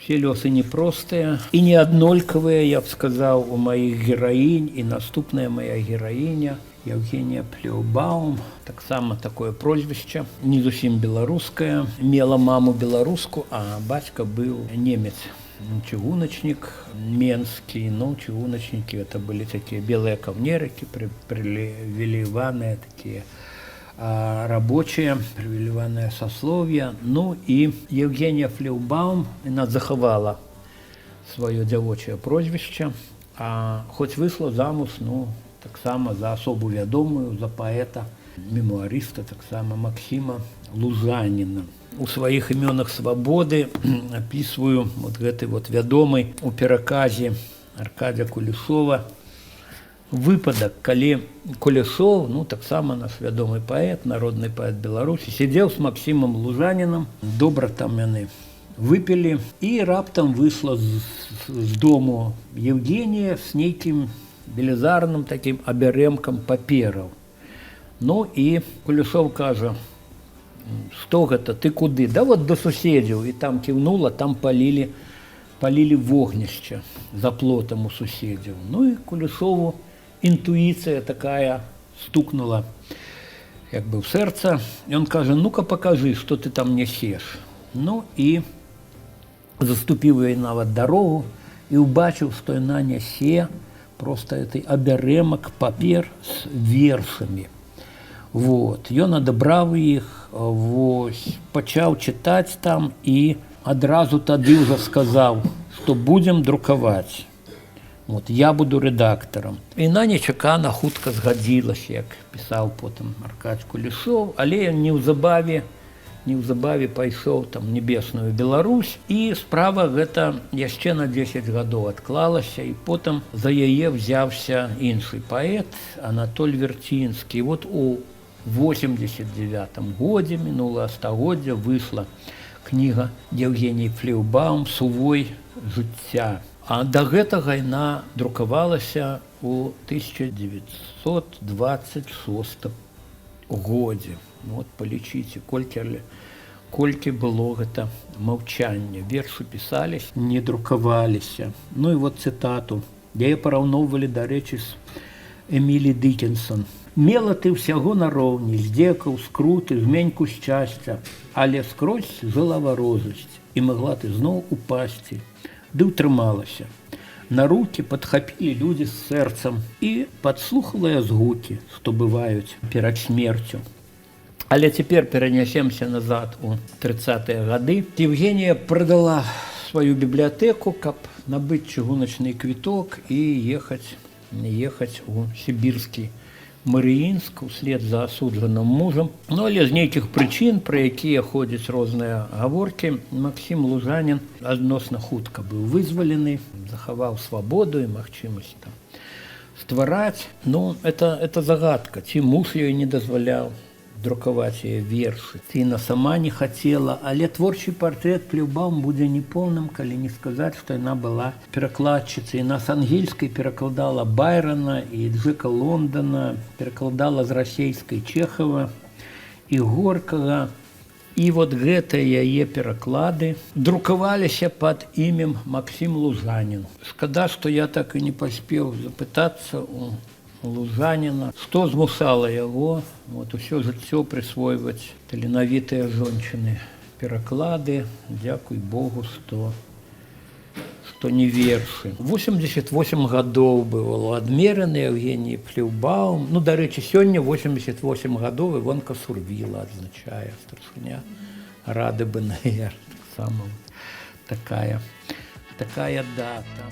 Все лёсы непростыя і не аднолькавыя, я б сказаў, у маіх гераінь, і наступная моя гераіня Евгения Флеўбаум, таксама такое прозвішча, не зусім беларускае, мела маму беларуску, а бацька быў немец. Чыгуначнік менскі, ну, чыгуначнікі это былі такія белыя каўнерыкі, прывілейваныя такія рабочие, привилеванное сословие. Ну и Евгения Флеўбаум, она захавала свое дзявочае прозвішча, а хоть вышла замуж, ну, так само за особу вядомую, за поэта, мемуарыста, так само Максима Лужаніна. У сваіх імёнах свабоды опісваю вот гэты вот вядомы у пераказе Аркадзя Кулешова выпадак, калі Кулешов, ну, таксама наш вядомы паэт, народны паэт Беларусі, сидзеў з Максімам Лужанінам, добра там яны выпілі, і раптам выйшла з дому Евгения з нейкім велізарным такім абярэмкам папераў. Ну і Кулешов кажа: «Што гэта, ты куды?» «Да вот до суседзяў». І там кіўнула, там палілі вогнішча за плотам у суседзяў. Ну і Кулешову интуиция такая стукнула как бы в сердце. И он кажа: «Ну-ка покажи, что ты там несешь». Ну и заступил ей нават дорогу и убачил, что она несе просто этой абярэмак папер с вершами. Вот. Ён адабраў іх, вось, пачаў читать там и адразу тады уже сказал, что будем друковать. Вот, я буду редактором. Яна нечакана хутка згадзілася, як пісаў потым Аркадзь Кулешов, але неўзабаве пайшоў там небесную Беларусь, і справа гэта яшчэ на 10 гадоў адклалася, і потым за яе взяўся іншы паэт Анатоль Вертинскі. Вот у 89-м годзе мінулага стагоддзя выйшла кніга Евгении Флеўбаум «Сувой жыцця». А да гэтага яна друкавалася у 1926 годзе. Вот палічыце, колькі было гэта маўчання. Вершы пісались, не друкаваліся. Ну і вот цытату. Яе параўноўвалі, дарэчы, з Эмілі Дікенсон. «Мела ты ўсяго нароўні, здзекаў, скруты, зменьку шчасця, але скрозь жыла варожасць, і магла ты зноў упасці». Ды ўтрымалася. На рукі падхапілі людзі з сэрцам і падслухала згукі, што бываюць перад смерцю. Але цяпер перанясемся назад у 30-е гады. Евгения прадала сваю бібліятэку, каб набыць чыгуначны квіток і ехаць у сібірскі Марыінск услед за асуджаным мужам. Ну, але з нейкіх прычын, пра якія ходзяць розныя гаворкі, Максім Лужанін адносна хутка быў вызвалены, захаваў свабоду і магчымасць там ствараць. Ну, это загадка, ці муж ёй не дазваляў друкаваць яе вершы, ці яна сама не хацела, але творчы партрэт Флеўбаум будзе непоўным, калі не сказаць, што яна была перакладчыцай. Яна з ангельскай перакладала Байрона і Джека Лондона, перакладала з расейскай Чехова і Горкага. І вот гэтыя яе пераклады друкаваліся пад імем Максім Лужанін. Шкада, што я так і не паспеў запытацца у Лужаніна, што змусала яго вот усё жыццё прысвойваць таленавітыя жончыны пераклады. Дзякуй Богу, што не вершы. 88 гадоў было адмераны Евгении Флеўбаум. Ну, дарэчы, сёння 88 гадоў Івонка Сурвіла адзначае, старшыня Рады БНР. Таксама такая дата.